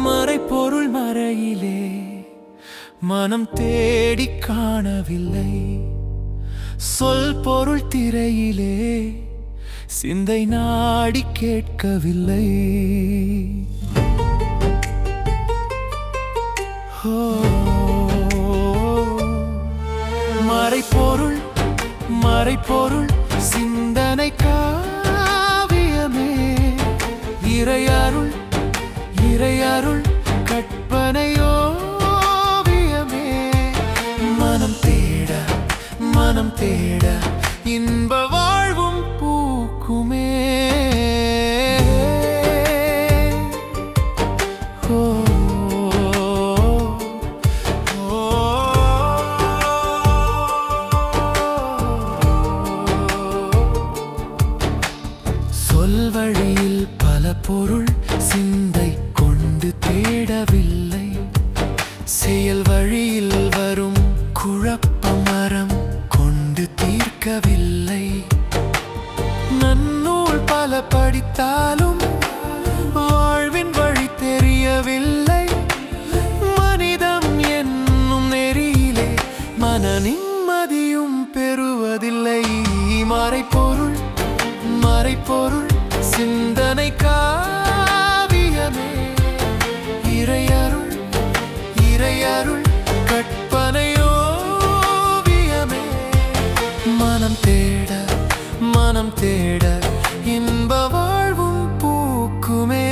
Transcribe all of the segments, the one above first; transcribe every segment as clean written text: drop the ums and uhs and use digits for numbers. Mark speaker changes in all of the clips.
Speaker 1: மறைபொருள் மறையிலே மனம் தேடி காணவில்லை. சொல் பொருள் திரையிலே சிந்தை நாடி கேட்கவில்லை. மறைபொருள் மறைபொருள் சிந்தனை காவியமே, இறையருள் இறையருள் கற்பனையோவியமே. மனம் தேட மனம் தேட இன்ப வாழ்வும் பூக்குமே. சொல்வழியில் பல பொருள் சிந்தை கொண்டு தேடவில்லை. செயல் வழியில் வரும் குழப்பம் மரம் கொண்டு தீர்க்கவில்லை. நன்னூல் பல படித்தாலும் வாழ்வின் வழி தெரியவில்லை. மனிதம் என்னும் நெறியிலே மன நிம்மதியும் பெறுவதில்லை. மறைபொருள் மறைபொருள் சிந்தனை காவியமே, இறையருள் இறையருள் கற்பனையோவியமே. மனம் தேட மனம் தேட இன்ப வாழ்வும் பூக்குமே.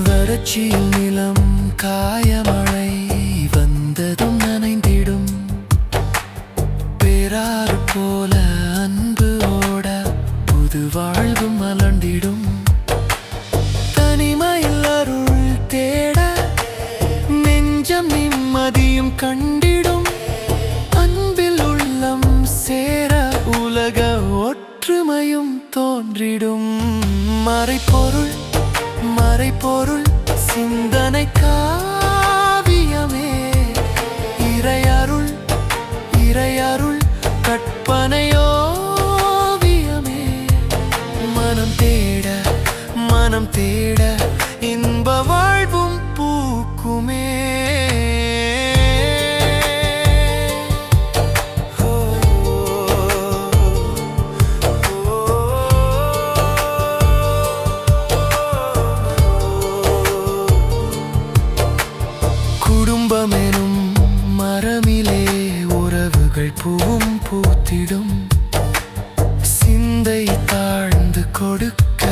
Speaker 1: வறட்சியில் நிலம் காயமழை வந்ததும் நனைந்திடும். பேராறு போல அன்பு ஓட புது வாழ்வும் மலர்ந்திடும். தனிமையில் அருள் தேட நெஞ்சம் நிம்மதியும் கண்டிடும். அன்பில் உள்ளம் சேர உலக ஒற்றுமையும் தோன்றிடும். மறைபொருள் மறைபொருள் சிந்தனை காவியமே, இறையருள் இறையருள் கற்பனையோவியமே. மனம் தேட மனம் தேட இன்ப வாழ்வும் பூக்குமே. குடும்பமெனும் மரமிலே உறவுகள் பூவும் பூத்திடும். சிந்தை தாழ்ந்து கொடுக்க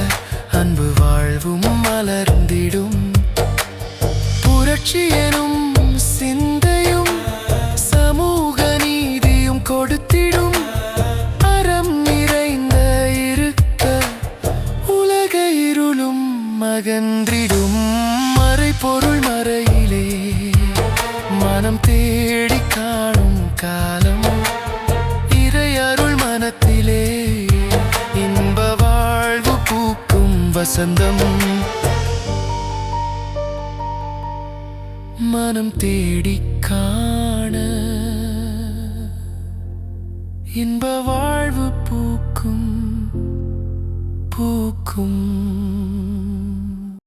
Speaker 1: அன்பு வாழ்வும் மலர்ந்திடும். புரட்சி எனும் சிந்தையும் சமூக நீதியும் கொடுத்திடும். அறம் நிறைந்த இருக்க உலக இருளும் அகன்றிடும். மறைபொருள் மறையிலே மனம் தேடி காணும் காலம், இறையருள் மனத்திலே இன்ப வாழ்வு பூக்கும் வசந்தம். மனம் தேடி காண இன்ப வாழ்வு பூக்கும் பூக்கும்.